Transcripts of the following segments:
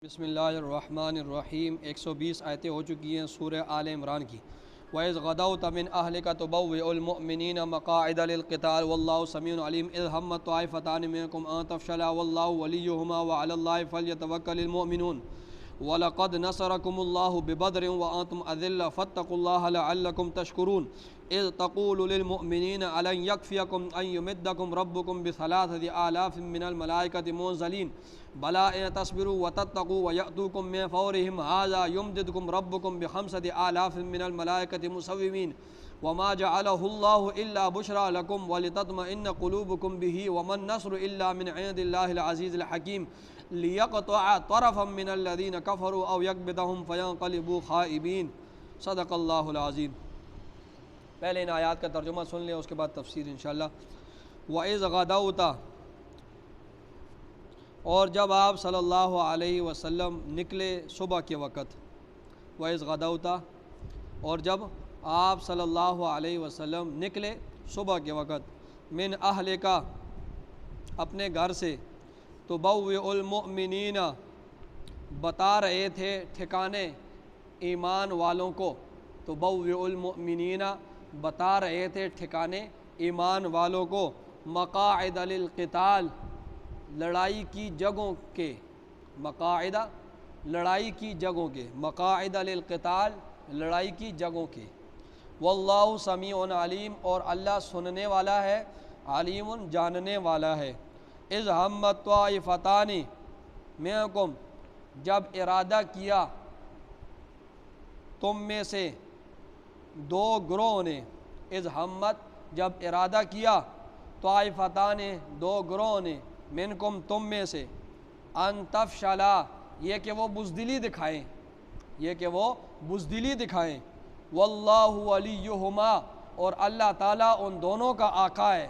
بسم اللہ الرحمن الرحیم 120 آیتیں ہو چکی ہیں سورہ آل عمران کی۔ وَإِذْ غَدَوْتَ مِنْ أَهْلِكَ تُبَوِّئُ الْمُؤْمِنِينَ مَقَاعِدَ لِلْقِتَالِ وَاللَّهُ سَمِيعٌ عَلِيمٌ إِذْ هَمَّتْ طَائِفَتَانِ مِنكُمْ أَن تَفْشَلَا وَاللَّهُ وَلِيُّهُمَا وَعَلَى اللَّهِ فَلْيَتَوَكَّلِ الْمُؤْمِنُونَ وَلَقَدْ نَصَرَكُمُ اللَّهُ بِبَدْرٍ وَأَنْتُمْ أَذِلَّةٌ فَاتَّقُوا اللَّهَ لَعَلَّكُمْ تَشْكُرُونَ إِذْ تَقُولُ لِلْمُؤْمِنِينَ أَلَنْ يَكْفِيَكُمْ أَنْ يُمِدَّكُمْ رَبُّكُمْ بِثَلَاثَةِ آلَافٍ مِّنَ الْمَلَائِكَةِ مُنزَلِينَ بَلَىٰ إِن تَصْبِرُوا وَتَتَّقُوا وَيَأْتُوكُم مِّن فَوْرِهِمْ هَٰذَا يُمْدِدْكُمْ رَبُّكُم بِخَمْسَةِ آلَافٍ مِّنَ الْمَلَائِكَةِ مُسَوِّمِينَ وَمَا جَعَلَهُ اللَّهُ إِلَّا بُشْرَىٰ لَكُمْ وَلِتَطْمَئِنَّ قُلُوبُكُم بِهِ وَمَا النَّصْرُ إِلَّا مِنْ عِندِ اللَّهِ الْعَزِيزِ الْحَكِيمِ لِيَقْطَعَ طَرَفًا مِّنَ الَّذِينَ كَفَرُوا أَوْ يَكْبِتَهُمْ فَيَنقَلِبُوا خَائِبِينَ صدق اللہ العظیم۔ پہلے ان آیات کا ترجمہ سن لیں، اس کے بعد تفسیر انشاءاللہ۔ وَإِذْ غَدَوْتَ، اور جب آپ صلی اللہ علیہ وسلم نکلے صبح کے وقت۔ وَإِذْ غَدَوْتَ، اور جب آپ صلی اللہ علیہ وسلم نکلے صبح کے وقت، من اہلک، اپنے گھر سے، تبوئ المؤمنین، بتا رہے تھے ٹھکانے ایمان والوں کو، تبوئ المؤمنین، بتا رہے تھے ٹھکانے ایمان والوں کو، مقاعد للقتال، لڑائی کی جگہوں کے، مقاعد، لڑائی کی جگہوں کے، مقاعد للقتال، لڑائی کی جگہوں کے، واللہ سمیع علیم، اور اللہ سننے والا ہے، علیم جاننے والا ہے۔ اذ ہمت طائفتان منکم، جب ارادہ کیا تم میں سے دو گروہوں نے، اذ ہمت، جب ارادہ کیا، طائفتان، دو گروہوں نے، منکم، تم میں سے، ان تفشلا، یہ کہ وہ بزدلی دکھائیں، یہ کہ وہ بزدلی دکھائیں، واللہ ولیہما، اور اللہ تعالیٰ ان دونوں کا آقا ہے،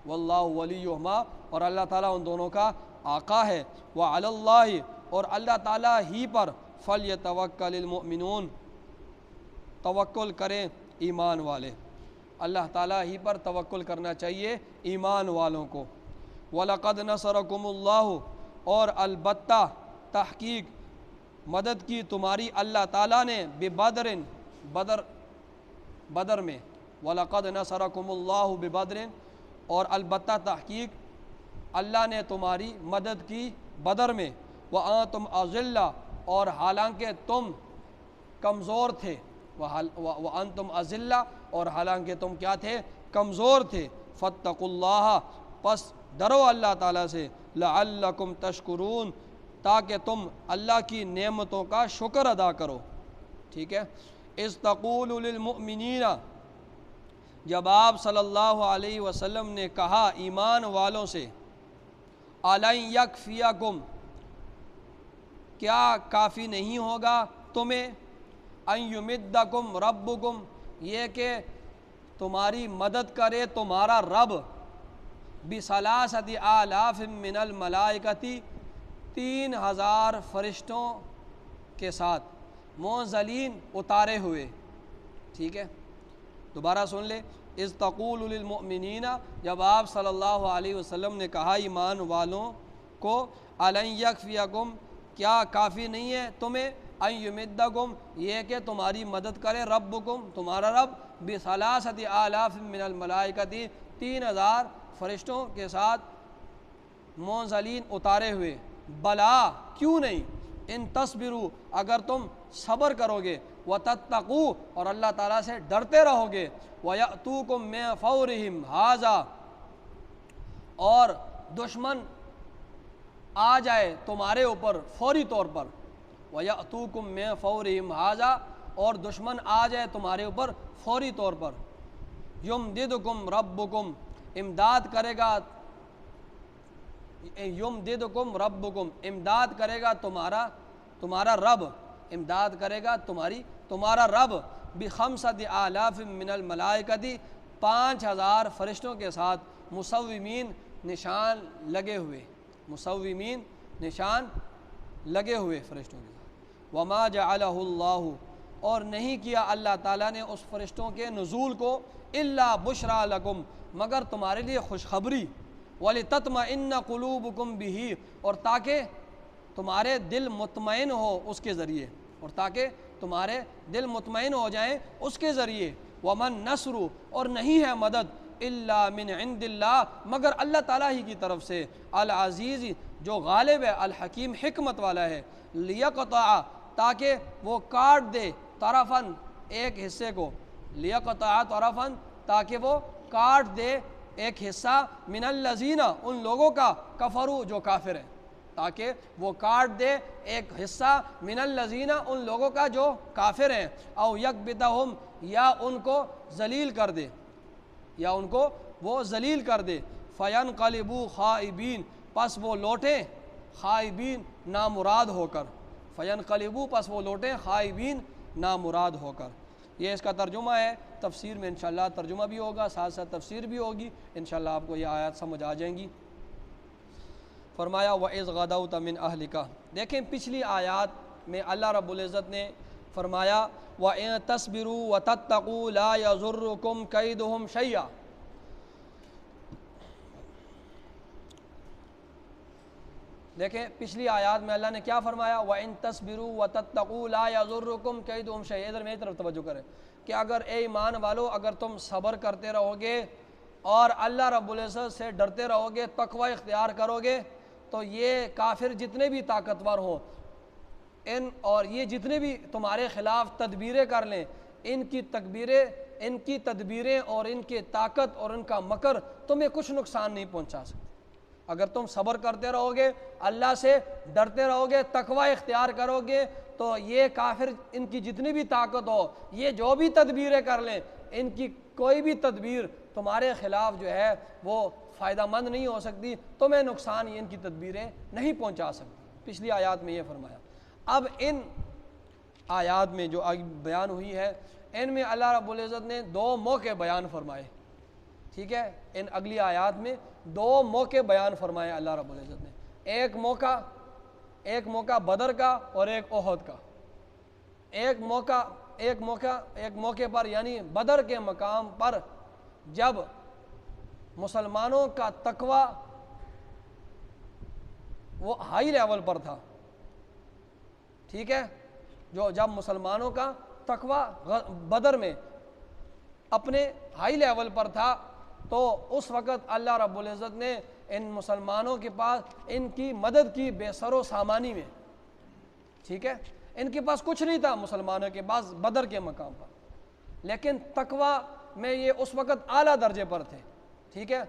واللہ ولیہما، اور اللہ تعالیٰ ان دونوں کا آقا ہے، وعلی اللہ، اور اللہ تعالیٰ ہی پر، فلیتوکل المؤمنون، توکل کریں ایمان والے، اللہ تعالیٰ ہی پر توکل کرنا چاہیے ایمان والوں کو۔ وَلَقَدْ نَصَرَكُمُ اللَّهُ، اور البتہ تحقیق مدد کی تمہاری اللہ تعالیٰ نے، ببدر، بدر میں، وَلَقَدْ نَصَرَكُمُ اللَّهُ بِبَدْرٍ، اور البتہ تحقیق اللہ نے تمہاری مدد کی بدر میں، وَأَنْتُمْ أَذِلَّةٌ، اور حالانکہ تم کمزور تھے، وَأَنْتُمْ أَذِلَّةٌ، اور حالانکہ تم کیا تھے، کمزور تھے، فَاتَّقُوا اللَّهَ، پس ڈرو اللہ تعالیٰ سے، لَعَلَّكُمْ تَشْكُرُونَ، تاکہ تم اللہ کی نعمتوں کا شکر ادا کرو، ٹھیک ہے۔ اِذْ تَقُولُ لِلْمُؤْمِنِينَ، جب آپ صلی اللہ علیہ وسلم نے کہا ایمان والوں سے، أَلَنْ يَكْفِيَكُمْ، کیا کافی نہیں ہوگا تمہیں، أَنْ يُمِدَّكُمْ رَبُّكُمْ، یہ کہ تمہاری مدد کرے تمہارا رب، بِثَلَاثَةِ آلَافٍ مِّنَ الْمَلَائِكَةِ، 3000 فرشتوں کے ساتھ، منزلین، اتارے ہوئے، ٹھیک ہے۔ دوبارہ سن لے، اذ تقول للمؤمنین، جب آپ صلی اللہ علیہ وسلم نے کہا ایمان والوں کو، أَلَنْ يَكْفِيَكُمْ، کیا کافی نہیں ہے تمہیں، أَنْ يُمِدَّكُمْ، یہ کہ تمہاری مدد کرے ربکم، تمہارا رب، بِثَلَاثَةِ آلَافٍ مِّنَ الْمَلَائِكَةِ، 3000 فرشتوں کے ساتھ، منزلین، اتارے ہوئے، بلا، کیوں نہیں، ان تصبروا، اگر تم صبر کرو گے، وتتقوا، اور اللہ تعالیٰ سے ڈرتے رہو گے، ویأتوکم من فورہم ھذا، اور دشمن آ جائے تمہارے اوپر فوری طور پر، ویأتوکم من فورہم ھذا، اور دشمن آ جائے تمہارے اوپر فوری طور پر، یمددکم ربکم، امداد کرے گا، یمددکم ربکم، امداد کرے گا تمہارا رب، امداد کرے گا تمہارا رب، بخمسۃ آلاف من الملائکۃ، 5000 فرشتوں کے ساتھ، مسومین، نشان لگے ہوئے، مسومین، نشان لگے ہوئے فرشتوں کے ساتھ۔ وما جعلہ اللہ، اور نہیں کیا اللہ تعالیٰ نے اس فرشتوں کے نزول کو، الا بشرا لکم، مگر تمہارے لیے خوشخبری، وَلِتَطْمَئِنَّ قُلُوبُكُمْ بِهِ، اور تاکہ تمہارے دل مطمئن ہو اس کے ذریعے، اور تاکہ تمہارے دل مطمئن ہو جائیں اس کے ذریعے۔ ومن نصر، اور نہیں ہے مدد، الا من عند اللہ، مگر اللہ تعالیٰ ہی کی طرف سے، العزیز، جو غالب ہے، الحکیم، حکمت والا ہے، لیقطع، تاکہ وہ کاٹ دے، طرفاً، ایک حصے کو، لیقطع طرفاً، تاکہ وہ کاٹ دے ایک حصہ، من الذین، ان لوگوں کا، کفروا، جو کافر ہیں، تاکہ وہ کاٹ دے ایک حصہ، من الذین، ان لوگوں کا جو کافر ہیں، او یکبتہم، یا ان کو ذلیل کر دے، یا ان کو وہ ذلیل کر دے، فینقلبوا خائبین، پس وہ لوٹیں، خائبین، نامراد ہو کر، فینقلبوا، پس وہ لوٹیں، خائبین، نامراد ہو کر۔ یہ اس کا ترجمہ ہے، تفسیر میں انشاءاللہ ترجمہ بھی ہوگا، ساتھ ساتھ تفسیر بھی ہوگی، انشاءاللہ آپ کو یہ آیات سمجھ آ جائیں گی۔ فرمایا وَإِذْ غَدَوْتَ مِنْ أَهْلِكَ، دیکھیں پچھلی آیات میں اللہ رب العزت نے فرمایا وَإِن تَصْبِرُوا وَتَتَّقُوا لَا يَضُرُّكُمْ كَيْدُهُمْ شَيْئًا، دیکھیں پچھلی آیات میں اللہ نے کیا فرمایا، وَإِن تَصْبِرُوا وَتَتَّقُوا لَا يَضُرُّكُمْ كَيْدُهُمْ شَيْئًا، ادھر میری طرف توجہ کریں کہ اگر اے ایمان والو، اگر تم صبر کرتے رہو گے اور اللہ رب العزت سے ڈرتے رہو گے، تقوی اختیار کرو گے، تو یہ کافر جتنے بھی طاقتور ہوں اور یہ جتنے بھی تمہارے خلاف تدبیریں کر لیں، ان کی تدبیریں اور ان کی طاقت اور ان کا مکر تمہیں کچھ نقصان نہیں پہنچا سکتے۔ اگر تم صبر کرتے رہو گے، اللہ سے ڈرتے رہو گے، تقوی اختیار کرو گے، تو یہ کافر، ان کی جتنی بھی طاقت ہو، یہ جو بھی تدبیریں کر لیں، ان کی کوئی بھی تدبیر تمہارے خلاف جو ہے وہ فائدہ مند نہیں ہو سکتی، تمہیں نقصان یہ ان کی تدبیریں نہیں پہنچا سکتی۔ پچھلی آیات میں یہ فرمایا۔ اب ان آیات میں جو بیان ہوئی ہے، ان میں اللہ رب العزت نے دو موقع بیان فرمائے، ٹھیک ہے، ان اگلی آیات میں دو موقع بیان فرمائے اللہ رب العزت نے، ایک موقع بدر کا اور ایک احد کا۔ ایک موقع پر، یعنی بدر کے مقام پر، جب مسلمانوں کا تقوی وہ ہائی لیول پر تھا، ٹھیک ہے، جب مسلمانوں کا تقوی بدر میں اپنے ہائی لیول پر تھا، تو اس وقت اللہ رب العزت نے ان مسلمانوں کے پاس ان کی مدد کی بے سر و سامانی میں، ٹھیک ہے، ان کے پاس کچھ نہیں تھا مسلمانوں کے پاس بدر کے مقام پر، لیکن تقوی میں یہ اس وقت اعلیٰ درجے پر تھے، ٹھیک ہے،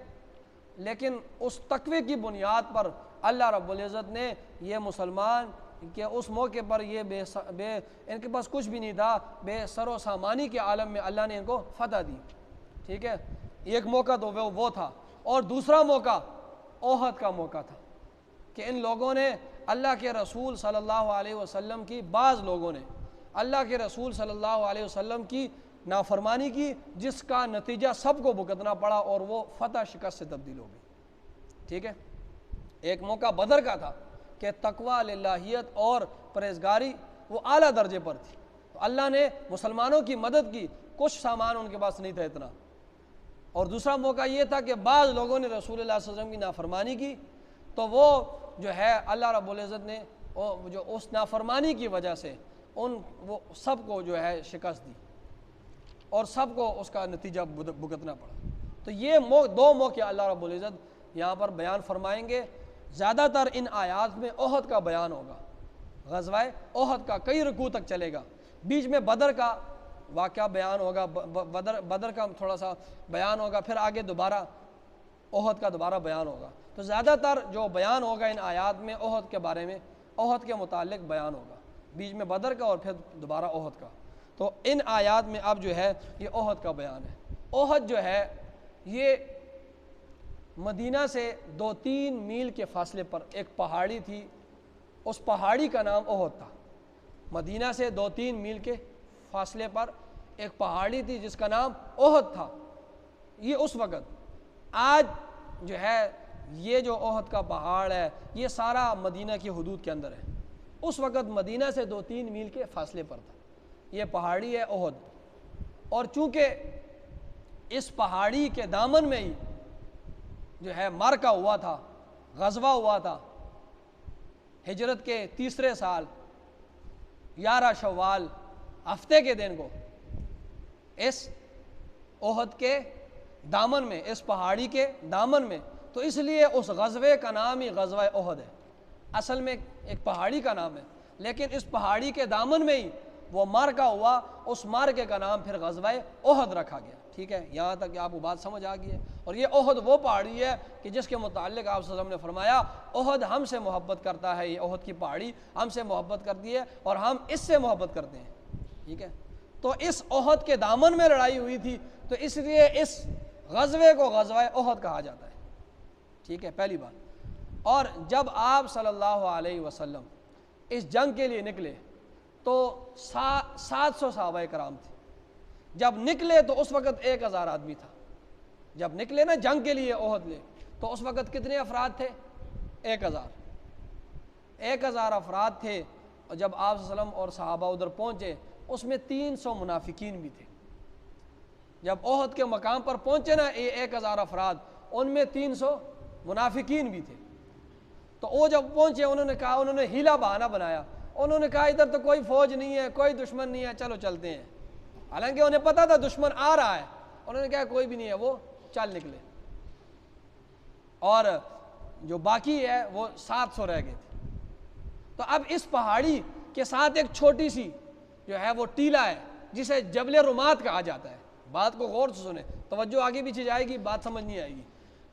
لیکن اس تقوی کی بنیاد پر اللہ رب العزت نے یہ مسلمان کہ اس موقع پر یہ ان کے پاس کچھ بھی نہیں تھا، بے سر و سامانی کے عالم میں اللہ نے ان کو فتح دی، ٹھیک ہے، ایک موقع تو وہ تھا، اور دوسرا موقع احد کا موقع تھا کہ ان لوگوں نے اللہ کے رسول صلی اللہ علیہ وسلم کی، بعض لوگوں نے اللہ کے رسول صلی اللہ علیہ وسلم کی نافرمانی کی، جس کا نتیجہ سب کو بھگتنا پڑا، اور وہ فتح شکست سے تبدیل ہو گئی، ٹھیک ہے۔ ایک موقع بدر کا تھا کہ تقوی، للہیت اور پرہیزگاری وہ اعلیٰ درجے پر تھی، تو اللہ نے مسلمانوں کی مدد کی، کچھ سامان ان کے پاس نہیں تھا اتنا، اور دوسرا موقع یہ تھا کہ بعض لوگوں نے رسول اللہ صلی اللہ علیہ وسلم کی نافرمانی کی، تو وہ جو ہے اللہ رب العزت نے جو اس نافرمانی کی وجہ سے وہ سب کو جو ہے شکست دی، اور سب کو اس کا نتیجہ بھگتنا پڑا۔ تو یہ دو موقع اللہ رب العزت یہاں پر بیان فرمائیں گے۔ زیادہ تر ان آیات میں احد کا بیان ہوگا، غزوہ احد کا کئی رکوع تک چلے گا، بیچ میں بدر کا واقعہ بیان ہوگا، بدر کا تھوڑا سا بیان ہوگا، پھر آگے دوبارہ احد کا دوبارہ بیان ہوگا۔ تو زیادہ تر جو بیان ہوگا ان آیات میں احد کے بارے میں، احد کے متعلق بیان ہوگا، بیچ میں بدر کا اور پھر دوبارہ احد کا۔ تو ان آیات میں اب جو ہے یہ احد کا بیان ہے۔ احد جو ہے یہ مدینہ سے 2-3 میل کے فاصلے پر ایک پہاڑی تھی، اس پہاڑی کا نام احد تھا۔ مدینہ سے 2-3 میل کے فاصلے پر ایک پہاڑی تھی جس کا نام احد تھا۔ یہ اس وقت، آج جو ہے یہ جو احد کا پہاڑ ہے یہ سارا مدینہ کی حدود کے اندر ہے، اس وقت مدینہ سے 2-3 میل کے فاصلے پر تھا یہ پہاڑی ہے احد۔ اور چونکہ اس پہاڑی کے دامن میں ہی جو ہے معرکہ ہوا تھا، غزوہ ہوا تھا، ہجرت کے تیسرے سال 11 شوال ہفتے کے دن کو اس احد کے دامن میں، اس پہاڑی کے دامن میں، تو اس لیے اس غزوے کا نام ہی غزوہ احد ہے۔ اصل میں ایک پہاڑی کا نام ہے، لیکن اس پہاڑی کے دامن میں ہی وہ معرکہ ہوا، اس معرکے کا نام پھر غزوہ احد رکھا گیا۔ ٹھیک ہے، یہاں تک کہ آپ کو بات سمجھ آ گئی ہے۔ اور یہ احد وہ پہاڑی ہے کہ جس کے متعلق آپ صلی اللہ علیہ وسلم نے فرمایا احد ہم سے محبت کرتا ہے، یہ احد کی پہاڑی ہم سے محبت کرتی ہے اور ہم اس سے محبت کرتے ہیں۔ ٹھیک ہے، تو اس احد کے دامن میں لڑائی ہوئی تھی، تو اس لیے اس غزوے کو غزوہ احد کہا جاتا ہے۔ ٹھیک ہے، پہلی بات۔ اور جب آپ صلی اللہ علیہ وسلم اس جنگ کے لیے نکلے تو 700 صحابہ کرام تھے۔ جب نکلے تو اس وقت 1000 آدمی تھا۔ جب نکلے نا جنگ کے لیے احد لے، تو اس وقت کتنے افراد تھے؟ 1000 افراد تھے۔ اور جب آپ صلی اللہ علیہ وسلم اور صحابہ ادھر پہنچے، اس میں 300 منافقین بھی تھے۔ جب احد کے مقام پر پہنچے نا یہ 1000 افراد، ان میں 300 منافقین بھی تھے۔ تو وہ جب پہنچے انہوں نے کہا، انہوں نے ہیلا بہانہ بنایا، انہوں نے کہا ادھر تو کوئی فوج نہیں ہے، کوئی دشمن نہیں ہے، چلو چلتے ہیں۔ حالانکہ انہیں پتا تھا دشمن آ رہا ہے، انہوں نے کہا کوئی بھی نہیں ہے، وہ چل نکلے۔ اور جو باقی ہے وہ 700 رہ گئے تھے۔ تو اب اس پہاڑی کے ساتھ ایک چھوٹی سی جو ہے وہ ٹیلا ہے جسے جبل رمات کہا جاتا ہے۔ بات کو غور سے سنیں، توجہ آگے پیچھے جائے گی، بات سمجھ نہیں آئے گی۔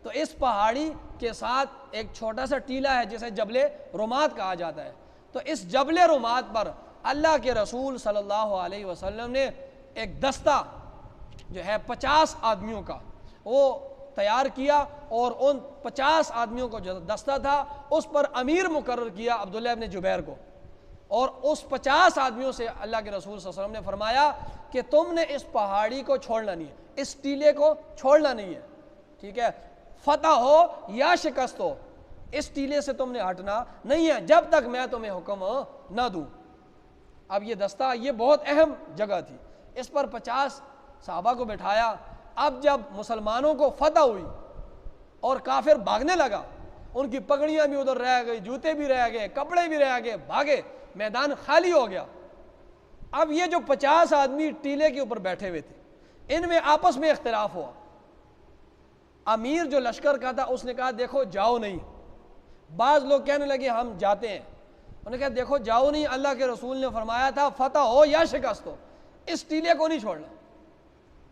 تو اس پہاڑی کے ساتھ ایک چھوٹا سا ٹیلا ہے جسے جبل رمات کہا جاتا ہے۔ تو اس جبل رمات پر اللہ کے رسول صلی اللہ علیہ وسلم نے ایک دستہ جو ہے 50 آدمیوں کا وہ تیار کیا، اور ان 50 آدمیوں کو جو دستہ تھا اس پر امیر مقرر کیا عبداللہ ابن جبیر کو۔ اور اس 50 آدمیوں سے اللہ کے رسول صلی اللہ علیہ وسلم نے فرمایا کہ تم نے اس پہاڑی کو چھوڑنا نہیں ہے، اس ٹیلے کو چھوڑنا نہیں ہے۔ ٹھیک ہے، فتح ہو یا شکست ہو، اس ٹیلے سے تم نے ہٹنا نہیں ہے جب تک میں تمہیں حکم نہ دوں۔ اب یہ دستہ یہ بہت اہم جگہ تھی، اس پر 50 صحابہ کو بٹھایا۔ اب جب مسلمانوں کو فتح ہوئی اور کافر بھاگنے لگا، ان کی پگڑیاں بھی ادھر رہ گئی، جوتے بھی رہ گئے، کپڑے بھی رہ گئے، بھاگے، میدان خالی ہو گیا۔ اب یہ جو 50 آدمی ٹیلے کے اوپر بیٹھے ہوئے تھے، ان میں آپس میں اختلاف ہوا۔ امیر جو لشکر کا تھا اس نے کہا دیکھو جاؤ نہیں۔ بعض لوگ کہنے لگے ہم جاتے ہیں، انہوں نے کہا دیکھو جاؤ نہیں، اللہ کے رسول نے فرمایا تھا فتح ہو یا شکست ہو، اس ٹیلے کو نہیں چھوڑنا۔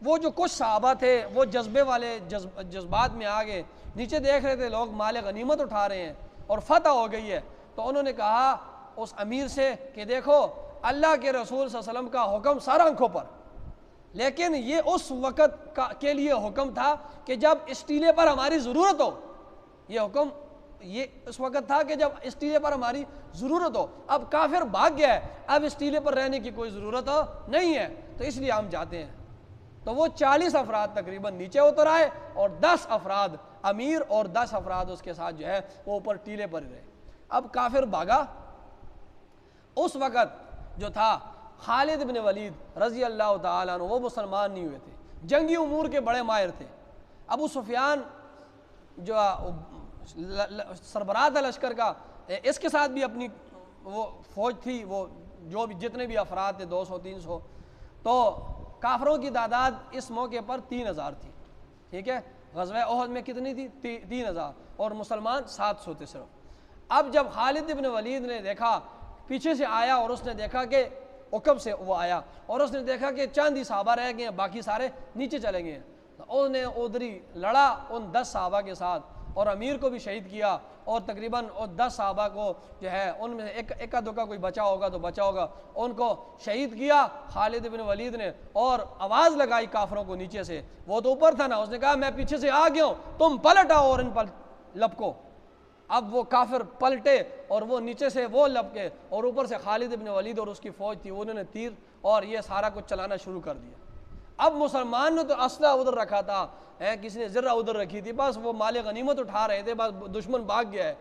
وہ جو کچھ صحابہ تھے وہ جذبے والے جذبات میں آ گئے، نیچے دیکھ رہے تھے لوگ مال غنیمت اٹھا رہے ہیں اور فتح ہو گئی ہے، تو انہوں نے کہا اس امیر سے کہ دیکھو اللہ کے رسول صلی اللہ علیہ وسلم کا حکم سر آنکھوں پر، لیکن یہ اس وقت کے لیے حکم تھا کہ جب اس ٹیلے پر ہماری ضرورت ہو۔ یہ حکم یہ اس وقت تھا کہ جب اس ٹیلے پر ہماری ضرورت ہو۔ اب کافر بھاگ گیا ہے، اب اس ٹیلے پر رہنے کی کوئی ضرورت نہیں ہے، تو اس لیے ہم جاتے ہیں۔ تو وہ 40 افراد تقریباً نیچے اتر آئے، اور 10 افراد امیر اور 10 افراد اس کے ساتھ جو ہے وہ اوپر ٹیلے پر رہے۔ اب کافر بھاگا۔ اس وقت جو تھا خالد بن ولید رضی اللہ تعالیٰ عنہ، وہ مسلمان نہیں ہوئے تھے، جنگی امور کے بڑے ماہر تھے۔ ابو سفیان جو سربراہ تھا لشکر کا، اس کے ساتھ بھی اپنی وہ فوج تھی، وہ جو بھی جتنے بھی افراد تھے 200 300، تو کافروں کی تعداد اس موقع پر 3000 تھی۔ ٹھیک ہے، غزوہ احد میں کتنی تھی؟ 3000، اور مسلمان 700 تھے صرف۔ اب جب خالد بن ولید نے دیکھا، پیچھے سے آیا اور اس نے دیکھا کہ عقب سے وہ آیا، اور اس نے دیکھا کہ چند ہی صحابہ رہ گئے ہیں، باقی سارے نیچے چلے گئے ہیں، تو انہوں نے ادھری لڑا ان 10 صحابہ کے ساتھ، اور امیر کو بھی شہید کیا، اور تقریباً 10 صحابہ کو جو ہے ان میں ایک دکا کوئی بچا ہوگا تو بچا ہوگا، ان کو شہید کیا خالد بن ولید نے، اور آواز لگائی کافروں کو نیچے سے۔ وہ تو اوپر تھا نا، اس نے کہا میں پیچھے سے آ گیا ہوں، تم پلٹ آؤ اور ان پر لپکو۔ اب وہ کافر پلٹے اور وہ نیچے سے وہ لپکے، اور اوپر سے خالد بن ولید اور اس کی فوج تھی، انہوں نے تیر اور یہ سارا کچھ چلانا شروع کر دیا۔ اب مسلمان نے تو اسلحہ ادھر رکھا تھا، کسی نے ذرہ ادھر رکھی تھی، بس وہ مال غنیمت اٹھا رہے تھے، بس دشمن بھاگ گیا ہے۔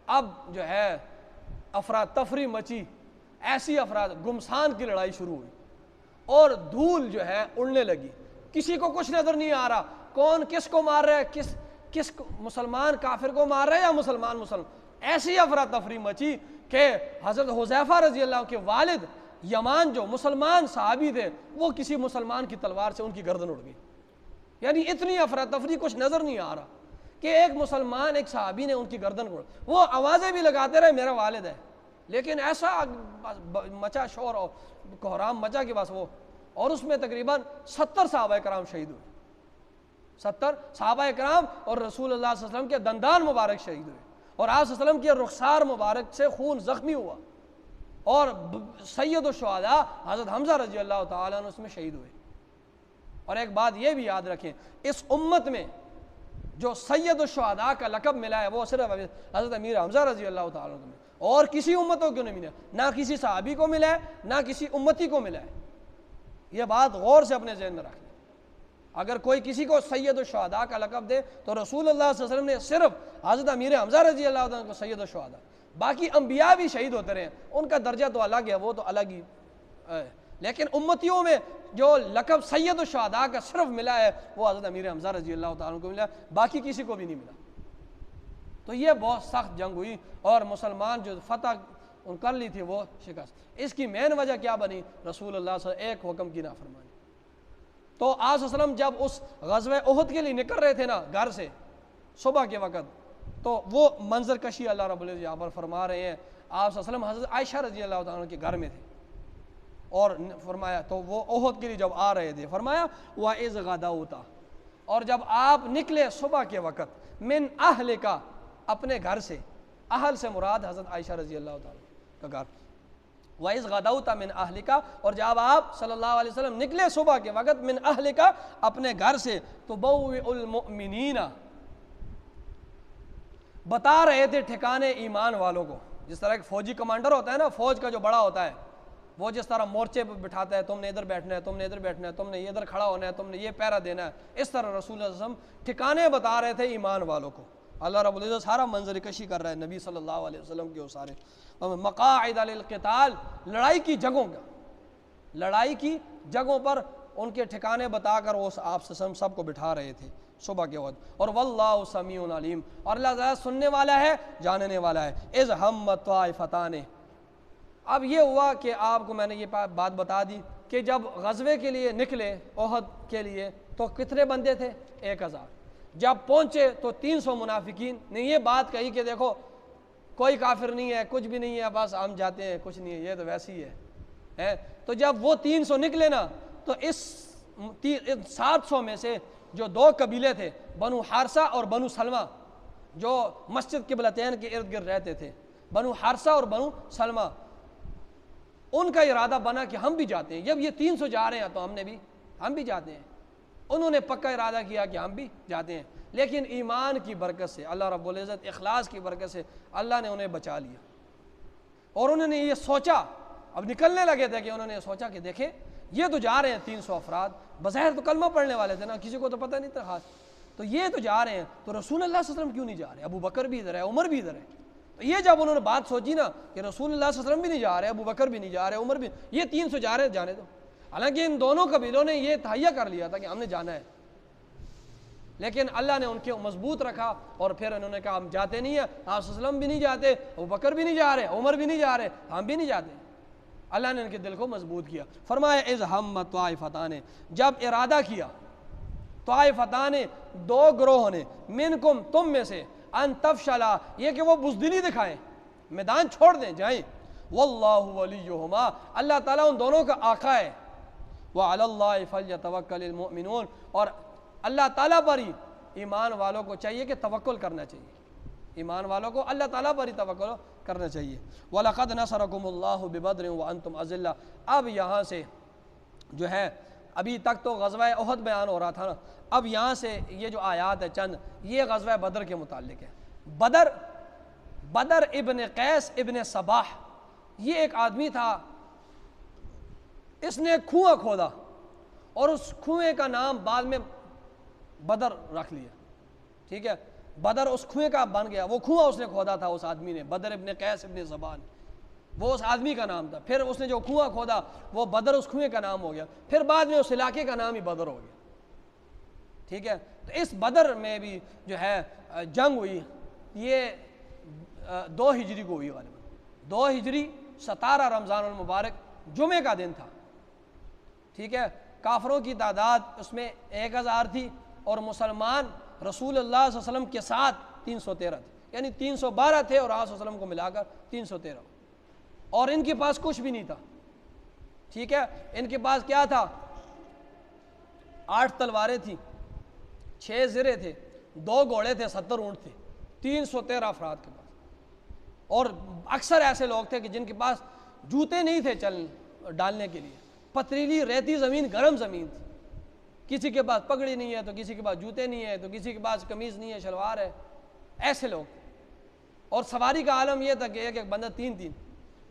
اب جو ہے افراتفری مچی، ایسی افراد گمسان کی لڑائی شروع ہوئی، اور دھول جو ہے اڑنے لگی، کسی کو کچھ نظر نہیں آ رہا کون کس کو مار رہا ہے، کس مسلمان کافر کو مار رہا ہے یا مسلمان ایسی افراتفری مچی کہ حضرت حذیفہ رضی اللہ عنہ کے والد یمان جو مسلمان صحابی تھے وہ کسی مسلمان کی تلوار سے ان کی گردن اڑ گئی. یعنی اتنی افراتفری کچھ نظر نہیں آ رہا کہ ایک مسلمان ایک صحابی نے ان کی گردن اڑ, وہ آوازیں بھی لگاتے رہے میرا والد ہے, لیکن ایسا مچا شور اور کوہرام مچا کہ بس وہ, اور اس میں تقریباً 70 صحابہ کرام شہید ہوئے, 70 صحابہ کرام اور رسول اللہ صلی اللہ علیہ وسلم کے دندان مبارک شہید ہوئے, اور آپ صلی اللہ علیہ وسلم کی رخسار مبارک سے خون زخمی ہوا, اور سید الشہداء حضرت حمزہ رضی اللہ تعالیٰ عنہ اس میں شہید ہوئے. اور ایک بات یہ بھی یاد رکھیں, اس امت میں جو سید الشہداء کا لقب ملا ہے وہ صرف حضرت امیر حمزہ رضی اللہ تعالیٰ عنہ, اور کسی امتوں کو نہیں ملا, نہ کسی صحابی کو ملا ہے نہ کسی امتی کو ملا ہے. یہ بات غور سے اپنے ذہن میں رکھ لیں. اگر کوئی کسی کو سید الشہداء کا لقب دے تو رسول اللہ صلی اللہ علیہ وسلم نے صرف حضرت امیر حمزہ رضی اللہ عنہ کو سید الشہداء, باقی انبیاء بھی شہید ہوتے رہے, ان کا درجہ تو الگ ہے, وہ تو الگ ہی ہے, لیکن امتیوں میں جو لقب سید الشہداء کا صرف ملا ہے وہ حضرت امیر حمزہ رضی اللہ تعالیٰ عنہ کو ملا, باقی کسی کو بھی نہیں ملا. تو یہ بہت سخت جنگ ہوئی اور مسلمان جو فتح کر لی تھی وہ شکست. اس کی مین وجہ کیا بنی؟ رسول اللہ صلی اللہ علیہ وسلم ایک حکم کی نافرمانی. تو آپ صلی اللہ علیہ وسلم جب اس غزوہ احد کے لیے نکل رہے تھے نا گھر سے صبح کے وقت, تو وہ منظر کشی اللہ رب العزت یہاں پر فرما رہے ہیں. آپ صلی اللہ علیہ وسلم حضرت عائشہ رضی اللہ تعالیٰ عنہ کے گھر میں تھے, اور فرمایا تو وہ احد کے لیے جب آ رہے تھے فرمایا وَإِذْ غَدَوْتَ, اور جب آپ نکلے صبح کے وقت, من اہل کا, اپنے گھر سے, اہل سے مراد حضرت عائشہ رضی اللہ تعالیٰ کا گھر, وَإِذْ غَدَوْتَ مِنْ أَهْلِكَ, اور جب آپ صلی اللہ علیہ وسلم نکلے صبح کے وقت من اہلِکَ, اپنے گھر سے, تو تُبَوِّئُ الْمُؤْمِنِينَ, بتا رہے تھے ٹھکانے ایمان والوں کو. جس طرح ایک فوجی کمانڈر ہوتا ہے نا, فوج کا جو بڑا ہوتا ہے, وہ جس طرح مورچے پہ بٹھاتا ہے, تم نے ادھر بیٹھنا ہے, تم نے ادھر بیٹھنا ہے, تم نے ادھر کھڑا ہونا ہے, تم نے یہ پہرا دینا ہے, اس طرح رسول اللہ صلی اللہ علیہ وسلم ٹھکانے بتا رہے تھے ایمان والوں کو. اللہ رب العزت سارا منظر کشی کر رہا ہے نبی صلی اللہ علیہ وسلم کے سارے مقاعد للقتال, لڑائی کی جگہوں کا, لڑائی کی جگہوں پر ان کے ٹھکانے بتا کر وہ آپ سے سب کو بٹھا رہے تھے صبح کے وقت. اور واللہ سمیع علیم, اور اللہ تعالیٰ سننے والا ہے, جاننے والا ہے. اذ ہمت طائفتان, اب یہ ہوا کہ آپ کو میں نے یہ بات بتا دی کہ جب غزوے کے لیے نکلے احد کے لیے تو کتنے بندے تھے؟ 1000. جب پہنچے تو 300 منافقین نے یہ بات کہی کہ دیکھو کوئی کافر نہیں ہے, کچھ بھی نہیں ہے, بس ہم جاتے ہیں, کچھ نہیں ہے, یہ تو ویسی ہی ہے. تو جب وہ 300 نکلے نا, تو اس 700 میں سے جو 2 قبیلے تھے, بنو حارثہ اور بنو سلمہ, جو مسجد قبلتین کے ارد گرد رہتے تھے, بنو حارثہ اور بنو سلمہ, ان کا ارادہ بنا کہ ہم بھی جاتے ہیں. جب یہ 300 جا رہے ہیں تو ہم بھی جاتے ہیں. انہوں نے پکا ارادہ کیا کہ ہم بھی جاتے ہیں, لیکن ایمان کی برکت سے, اللہ رب العزت اخلاص کی برکت سے اللہ نے انہیں بچا لیا. اور انہوں نے یہ سوچا, اب نکلنے لگے تھے کہ انہوں نے سوچا کہ دیکھیں یہ تو جا رہے ہیں 300 افراد, بظاہر تو کلمہ پڑھنے والے تھے نا, کسی کو تو پتہ نہیں تھا خاص, تو یہ تو جا رہے ہیں, تو رسول اللہ صلی اللہ علیہ وسلم کیوں نہیں جا رہے؟ ابو بکر بھی ادھر ہے, عمر بھی ادھر ہے. تو یہ جب انہوں نے بات سوچی نا کہ رسول اللہ صلی اللہ علیہ وسلم بھی نہیں جا رہے, ابو بکر بھی نہیں جا رہے, عمر بھی, یہ 300 جا رہے ہیں, جانے دو. حالانکہ ان دونوں قبیلوں نے یہ تہیہ کر لیا تھا کہ ہم نے جانا ہے, لیکن اللہ نے ان کے مضبوط رکھا, اور پھر انہوں نے کہا ہم جاتے نہیں ہیں, آپ صلی اللہ علیہ وسلم بھی نہیں جاتے, ابو بکر بھی نہیں جا رہے, عمر بھی نہیں جا رہے, ہم بھی نہیں جاتے. اللہ نے ان کے دل کو مضبوط کیا. فرمایا اذ ہمت طائفتان, جب ارادہ کیا طائفتان, 2 گروہوں نے, منکم, تم میں سے, ان تفشلا, یہ کہ وہ بزدلی دکھائیں, میدان چھوڑ دیں, جائیں, واللہ ولیہما, اللہ تعالیٰ ان دونوں کا آقا ہے, وعلی اللہ فلیتوکل المؤمنون, اور اللہ تعالیٰ پر ہی ایمان والوں کو چاہیے کہ توکل کرنا چاہیے, ایمان والوں کو اللہ تعالیٰ پر ہی توکل کرنا چاہیے. وَلَقَدْ نَصَرَكُمُ اللَّهُ بِبَدْرٍ وَأَنْتُمْ أَذِلَّةٌ. اب یہاں سے جو ہے, ابھی تک تو غزوہ احد بیان ہو رہا تھا نا, اب یہاں سے یہ جو آیات ہے چند, یہ غزوہ بدر کے متعلق ہے. بدر ابن قیس ابن صباح, یہ ایک آدمی تھا, اس نے کنواں کھودا, اور اس کنویں کا نام بعد میں بدر رکھ لیا. ٹھیک ہے, بدر اس کنویں کا بن گیا, وہ کنواں اس نے کھودا تھا اس آدمی نے, بدر ابن قیس ابن صباح, وہ اس آدمی کا نام تھا. پھر اس نے جو کنواں کھودا وہ بدر اس کنویں کا نام ہو گیا, پھر بعد میں اس علاقے کا نام ہی بدر ہو گیا. ٹھیک ہے, تو اس بدر میں بھی جو ہے جنگ ہوئی, یہ 2 ہجری کو ہوئی غالباً، 2 ہجری 17 رمضان المبارک جمعے کا دن تھا، ٹھیک ہے۔ کافروں کی تعداد اس میں 1000 تھی اور مسلمان رسول اللہ صلی اللہ علیہ وسلم کے ساتھ 313 تھے، یعنی 312 تھے اور آپ صلی اللہ علیہ وسلم کو ملا کر 313، اور ان کے پاس کچھ بھی نہیں تھا، ٹھیک ہے۔ ان کے پاس کیا تھا؟ 8 تلواریں تھیں، 6 زرے تھے، 2 گھوڑے تھے، 70 اونٹ تھے، 313 افراد کے پاس، اور اکثر ایسے لوگ تھے کہ جن کے پاس جوتے نہیں تھے چل ڈالنے کے لیے، پتریلی ریتی زمین، گرم زمین تھی، کسی کے پاس پگڑی نہیں ہے تو کسی کے پاس جوتے نہیں ہے تو کسی کے پاس قمیض نہیں ہے، شلوار ہے، ایسے لوگ۔ اور سواری کا عالم یہ تھا کہ ایک ایک بندہ 3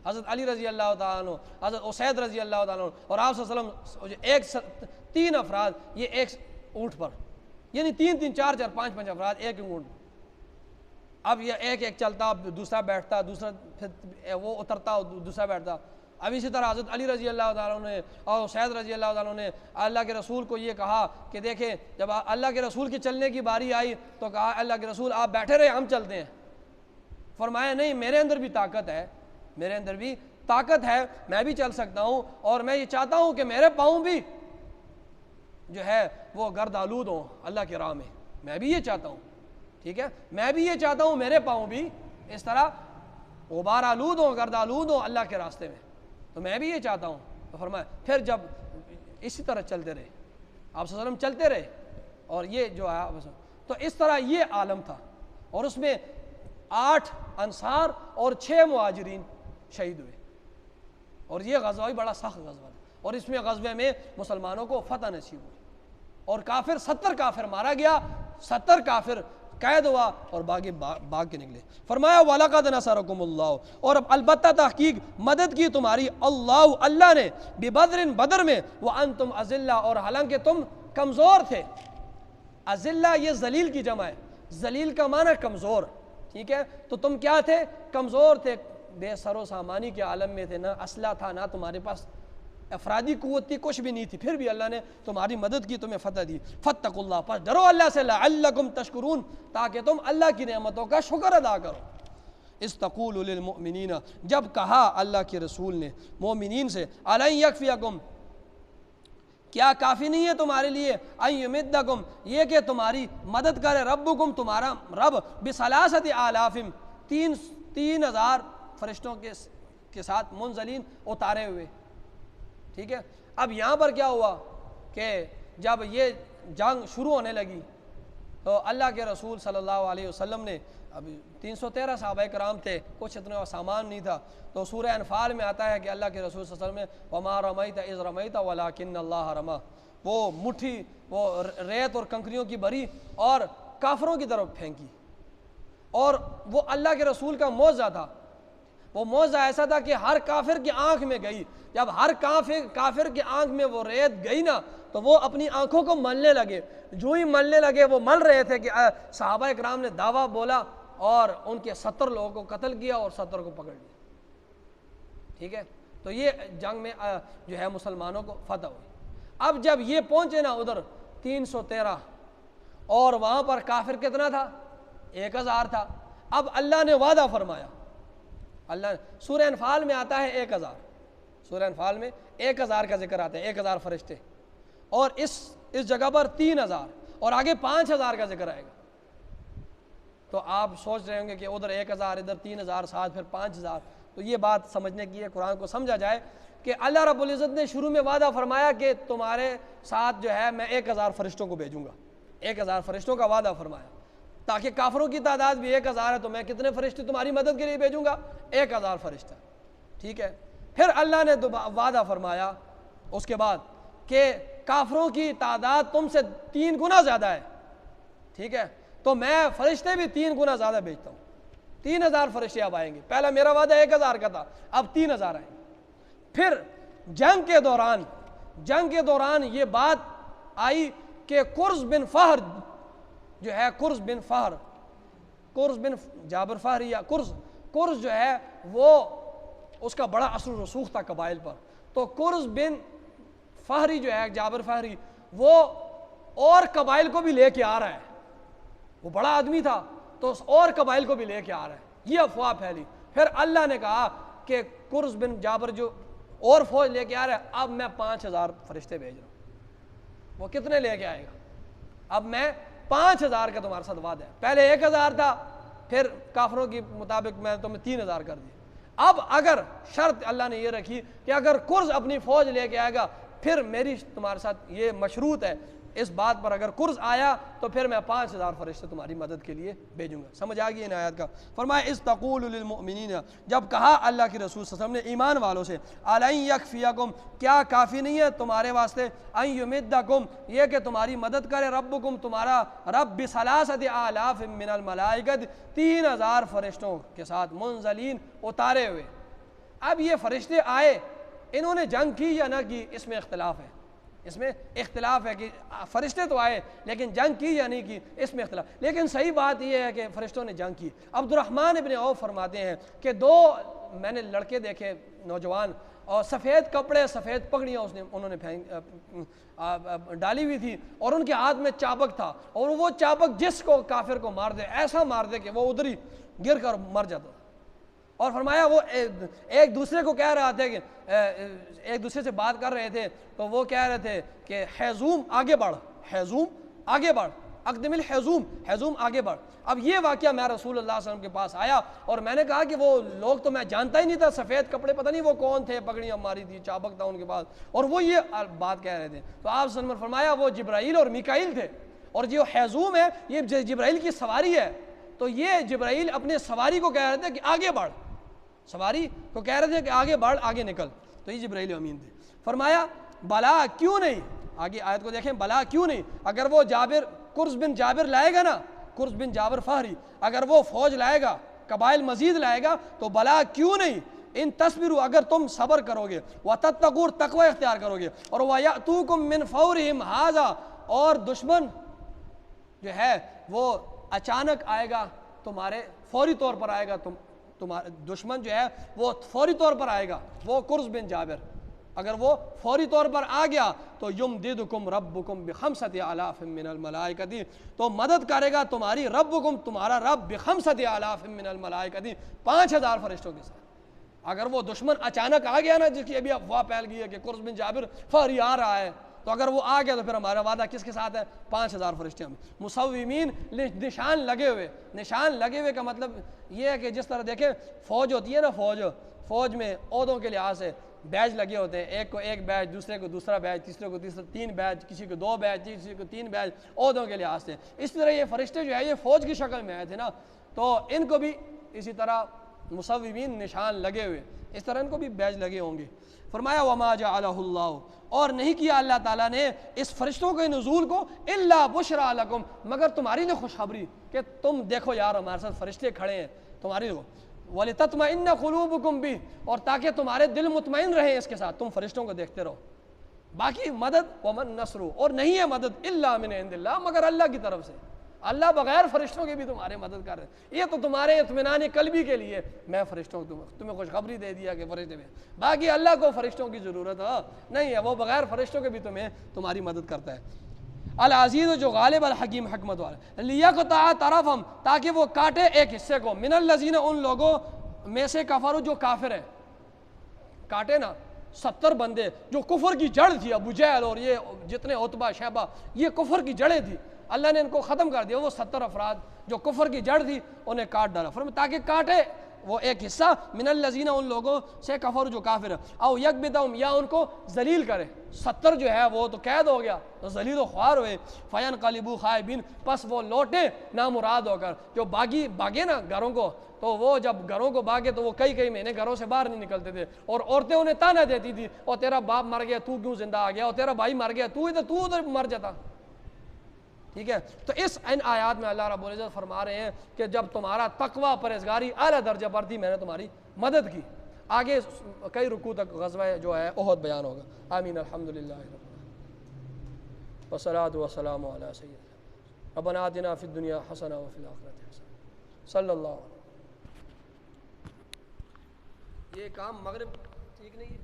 حضرت علی رضی اللہ تعالیٰ عنہ، حضرت اسید رضی اللہ تعالیٰ عنہ اور آپ صلی اللہ علیہ وسلم 3 افراد یہ ایک اونٹ پر، یعنی 3 4 4 5 5 افراد ایک اونٹ۔ اب یہ ایک ایک چلتا، دوسرا بیٹھتا، دوسرا پھر وہ اترتا، دوسرا بیٹھتا۔ اب اسی طرح حضرت علی رضی اللہ تعالیٰ عنہ نے اور اسید رضی اللہ تعالیٰ عنہ نے اللہ کے رسول کو یہ کہا کہ دیکھیں، جب اللہ کے رسول کی چلنے کی باری آئی تو کہا اللہ کے رسول آپ بیٹھے رہے، ہم چلتے ہیں۔ فرمایا نہیں، میرے اندر بھی طاقت ہے، میرے اندر بھی طاقت ہے، میں بھی چل سکتا ہوں، اور میں یہ چاہتا ہوں کہ میرے پاؤں بھی جو ہے وہ گرد آلود ہوں اللہ کی راہ میں بھی یہ چاہتا ہوں، ٹھیک ہے، میں بھی یہ چاہتا ہوں میرے پاؤں بھی اس طرح غبار آلود ہوں، گرد آلود ہوں اللہ کے راستے میں، تو میں بھی یہ چاہتا ہوں۔ تو فرمایا پھر جب اسی طرح چلتے رہے، آپ صلی اللہ علیہ وسلم چلتے رہے، اور یہ جو ہے تو اس طرح یہ عالم تھا، اور اس میں 8 انصار اور 6 مہاجرین شہید ہوئے، اور یہ غزوہ بھی بڑا سخت غزوہ تھا، اور اس میں غزوے میں مسلمانوں کو فتح نصیب ہوئی، اور کافر 70 کافر مارا گیا، 70 کافر قید ہوا اور باغ کے نکلے۔ فرمایا وَلَقَدْ نَصَرَكُمُ اللَّهُ، اور اب البتہ تحقیق مدد کی تمہاری اللہ نے بِبَدْرٍ بدر میں، وَأَنْتُمْ أَذِلَّةٌ، اور حالانکہ تم کمزور تھے۔ اذلہ یہ ذلیل کی جمع ہے، ذلیل کا معنی کمزور، ٹھیک ہے، تو تم کیا تھے؟ کمزور تھے، بے سر و سامانی کے عالم میں تھے، نہ اسلحہ تھا، نہ تمہارے پاس افرادی قوت تھی، کچھ بھی نہیں تھی، پھر بھی اللہ نے تمہاری مدد کی، تمہیں فتح دی۔ فاتقوا اللہ، پس ڈرو اللہ سے، لعلکم تشکرون، تاکہ تم اللہ کی نعمتوں کا شکر ادا کرو۔ اذ تقول للمؤمنین، جب کہا اللہ کے رسول نے مومنین سے، الن یکفیکم، کیا کافی نہیں ہے تمہارے لیے، ان یمدکم، یہ کہ تمہاری مدد کرے، ربکم، تمہارا رب، بثلاثۃ آلاف، 3000 فرشتوں کے ساتھ، منزلین، اتارے ہوئے، ٹھیک ہے۔ اب یہاں پر کیا ہوا کہ جب یہ جنگ شروع ہونے لگی تو اللہ کے رسول صلی اللہ علیہ وسلم نے، اب 313 صحابہ کرام تھے، کچھ اتنا سامان نہیں تھا، تو سورہ انفال میں آتا ہے کہ اللہ کے رسول صلی اللہ علیہ وسلم نے وَمَا رَمَيْتَ إِذْ رَمَيْتَ وَلَكِنَّ اللَّهَ رَمَى، وہ مٹھی، وہ ریت اور کنکریوں کی بھری اور کافروں کی طرف پھینکی، اور وہ اللہ کے رسول کا معجزہ تھا، وہ معجزہ ایسا تھا کہ ہر کافر کی آنکھ میں گئی، جب ہر کافر کی آنکھ میں وہ ریت گئی نا تو وہ اپنی آنکھوں کو ملنے لگے، جو ہی ملنے لگے وہ مل رہے تھے کہ صحابہ اکرام نے دعویٰ بولا اور ان کے 70 لوگوں کو قتل کیا اور 70 کو پکڑ لیا، ٹھیک ہے۔ تو یہ جنگ میں جو ہے مسلمانوں کو فتح ہوئی۔ اب جب یہ پہنچے نا ادھر 313، اور وہاں پر کافر کتنا تھا؟ 1000 تھا۔ اب اللہ نے وعدہ فرمایا، اللہ سورہ انفال میں آتا ہے 1000، سورہ انفال میں 1000 کا ذکر آتا ہے، 1000 فرشتے، اور اس جگہ پر 3000، اور آگے 5000 کا ذکر آئے گا۔ تو آپ سوچ رہے ہوں گے کہ ادھر 1000، ادھر 3000، ساتھ پھر 5000، تو یہ بات سمجھنے کی ہے، قرآن کو سمجھا جائے کہ اللہ رب العزت نے شروع میں وعدہ فرمایا کہ تمہارے ساتھ جو ہے میں 1000 فرشتوں کو بھیجوں گا، 1000 فرشتوں کا وعدہ فرمایا، تاکہ کافروں کی تعداد بھی 1000 ہے تو میں کتنے فرشتے تمہاری مدد کے لیے بھیجوں گا؟ 1000 فرشتہ، ٹھیک ہے۔ پھر اللہ نے وعدہ فرمایا اس کے بعد کہ کافروں کی تعداد تم سے 3 گنا زیادہ ہے، ٹھیک ہے، تو میں فرشتے بھی 3 گنا زیادہ بھیجتا ہوں، 3000 فرشتے اب آئیں گے، پہلا میرا وعدہ 1000 کا تھا، اب 3000 آئیں گے۔ پھر جنگ کے دوران یہ بات آئی کہ قرز بن فہر جو ہے، قرز بن جابر فہری یا قرز جو ہے وہ اس کا بڑا اثر و رسوخ تھا قبائل پر، تو قرز بن فہری جو ہے، جابر فہری، وہ اور قبائل کو بھی لے کے آ رہا ہے، وہ بڑا آدمی تھا تو اور قبائل کو بھی لے کے آ رہا ہے، یہ افواہ پھیلی. پھر اللہ نے کہا کہ قرظ بن جابر جو اور فوج لے کے آ رہا ہے، اب میں 5000 فرشتے بھیج رہا ہوں. وہ کتنے لے کے آئے گا؟ اب میں 5000 کا تمہارے ساتھ وعدہ ہے. پہلے 1000 تھا، پھر کافروں کے مطابق میں تمہیں 3000 کر دیا. اب اگر شرط اللہ نے یہ رکھی کہ اگر قرظ اپنی فوج لے کے آئے گا، پھر میری تمہارے ساتھ یہ مشروط ہے اس بات پر، اگر قرض آیا تو پھر میں 5000 فرشتے تمہاری مدد کے لیے بھیجوں گا. سمجھ آ گئی ان آیات کا؟ فرمایا اس تقول للمؤمنین، جب کہا اللہ کے رسول صلی اللہ علیہ وسلم نے ایمان والوں سے، الن یکفیکم، کیا کافی نہیں ہے تمہارے واسطے، ان یمدکم، یہ کہ تمہاری مدد کرے، ربکم، تمہارا رب، بثلاثۃ آلاف من الملائکۃ، 3000 فرشتوں کے ساتھ، منزلین، اتارے ہوئے. اب یہ فرشتے آئے، انہوں نے جنگ کی یا نہ کی، اس میں اختلاف ہے. اس میں اختلاف ہے کہ فرشتے تو آئے لیکن جنگ کی یا نہیں کی، اس میں اختلاف. لیکن صحیح بات یہ ہے کہ فرشتوں نے جنگ کی. عبد الرحمن ابن عوف فرماتے ہیں کہ 2 میں نے لڑکے دیکھے نوجوان، اور سفید کپڑے، سفید پگڑیاں انہوں نے ڈالی ہوئی تھی، اور ان کے ہاتھ میں چابک تھا، اور وہ چابک جس کو کافر کو مار دے، ایسا مار دے کہ وہ ادھر ہی گر کر مر جاتا تھا. اور فرمایا وہ ایک دوسرے کو کہہ رہا تھا کہ ایک دوسرے سے بات کر رہے تھے تو وہ کہہ رہے تھے کہ حیزوم آگے بڑھ، حیزوم آگے بڑھ، اقدم الحیزوم، حیزوم آگے بڑھ. اب یہ واقعہ میں رسول اللہ صلی اللہ علیہ وسلم کے پاس آیا اور میں نے کہا کہ وہ لوگ تو میں جانتا ہی نہیں تھا، سفید کپڑے، پتہ نہیں وہ کون تھے، پگڑیاں ماری تھی، چابک تھا ان کے پاس، اور وہ یہ بات کہہ رہے تھے. تو آپ صلی اللہ علیہ وسلم نے فرمایا وہ جبرائیل اور میکائیل تھے، اور جو حیزوم ہے یہ جبرائیل کی سواری ہے. تو یہ جبرائیل اپنے سواری کو کہہ رہے تھے کہ آگے بڑھ، سواری کو کہہ رہے تھے کہ آگے بڑھ، آگے نکل. تو یہ جبرائیل امین تھے. فرمایا بلا کیوں نہیں، آگے آیت کو دیکھیں، بلا کیوں نہیں، اگر وہ جابر، قرظ بن جابر لائے گا نا، قرظ بن جابر فہری، اگر وہ فوج لائے گا، قبائل مزید لائے گا، تو بلا کیوں نہیں، ان تصبروا، اگر تم صبر کرو گے، وتتقوا، تقوی اختیار کرو گے، اور ویأتوکم من فورہم ھذا، اور دشمن جو ہے وہ اچانک آئے گا تمہارے، فوری طور پر آئے گا، تمہارے دشمن جو ہے وہ فوری طور پر آئے گا، وہ قرظ بن جابر اگر وہ فوری طور پر آ گیا تو یمددکم ربکم بخمسۃ آلاف من الملائکۃ، تو مدد کرے گا تمہاری ربکم، تمہارا رب، بخمسۃ آلاف من الملائکۃ، 5000 فرشتوں کے ساتھ. اگر وہ دشمن اچانک آ گیا نا، جس کی ابھی افواہ پھیل گئی ہے کہ قرظ بن جابر فہری آ رہا ہے، تو اگر وہ آ گیا تو پھر ہمارا وعدہ کس کے ساتھ ہے؟ 5000 فرشتے ہم مصومین، نشان لگے ہوئے. نشان لگے ہوئے کا مطلب یہ ہے کہ جس طرح دیکھیں فوج ہوتی ہے نا، فوج میں عہدوں کے لحاظ سے بیج لگے ہوتے ہیں، ایک کو ایک بیج، دوسرے کو دوسرا بیج، تیسرے کو تیسرا، 3 بیج، کسی کو 2 بیج، کسی کو 3 بیج، عہدوں کے لحاظ سے. اس طرح یہ فرشتے جو ہے یہ فوج کی شکل میں آئے تھے نا، تو ان کو بھی اسی طرح مصومین، نشان لگے ہوئے، اس طرح ان کو بھی بیج لگے ہوں گے. فرمایا وما جعلہ اللہ، اور نہیں کیا اللہ تعالیٰ نے اس فرشتوں کے نزول کو الا بشرا لکم، مگر تمہاری لیے خوشخبری، کہ تم دیکھو یار ہمارے ساتھ فرشتے کھڑے ہیں تمہاری لیے، وَلِتَطْمَئِنَّ قُلُوبُكُمْ بِهِ، اور تاکہ تمہارے دل مطمئن رہیں اس کے ساتھ، تم فرشتوں کو دیکھتے رہو. باقی مدد ومن نصر، اور نہیں ہے مدد الا من عند اللہ، مگر اللہ کی طرف سے. اللہ بغیر فرشتوں کے بھی تمہارے مدد کر رہے ہیں. یہ تو تمہارے اطمینان قلبی کے لیے میں فرشتوں کو تمہیں خوشخبری دے دیا کہ فرشتے میں، باقی اللہ کو فرشتوں کی ضرورت نہیں ہے، وہ بغیر فرشتوں کے بھی تمہاری مدد کرتا ہے. العزیز، جو غالب، الحکیم، حکمت والا، لیقطع طرفہم، تاکہ وہ کاٹے ایک حصے کو، من الذین، ان لوگوں میں سے، کفروا، جو کافر ہیں. کاٹے نا 70 بندے جو کفر کی جڑ تھی، ابو جہل اور یہ جتنے عتبہ شیبہ، یہ کفر کی جڑیں تھی، اللہ نے ان کو ختم کر دیا. وہ 70 افراد جو کفر کی جڑ تھی انہیں کاٹ ڈالا، تاکہ کاٹے وہ ایک حصہ، من الذین، ان لوگوں سے، کفر، جو کافر ہے، او یکبتہم، یا ان کو ذلیل کرے. 70 جو ہے وہ تو قید ہو گیا تو ذلیل و خوار ہوئے. فینقلبوا خائبین، پس وہ لوٹے نامراد ہو کر. جو بھاگے نا گھروں کو، تو وہ جب گھروں کو بھاگے تو وہ کئی مہینے گھروں سے باہر نہیں نکلتے تھے، اور عورتیں انہیں تانا دیتی تھی، اور تیرا باپ مر گیا تو کیوں زندہ آ گیا، اور تیرا بھائی مر گیا تو ادھر مر جاتا. ٹھیک ہے. تو ان آیات میں اللہ رب العزت فرما رہے ہیں کہ جب تمہارا تقوی، پرہیزگاری اعلیٰ درجہ پر تھی، میں نے تمہاری مدد کی. آگے کئی رکوع تک غزوہ جو ہے احد بیان ہوگا. آمین. الحمدللہ والصلاۃ والسلام علی سیدنا ربنا آتنا فی الدنیا حسنہ وفی الآخرۃ حسنہ. صلی اللہ علیہ وسلم. یہ کام مغرب ٹھیک نہیں ہے.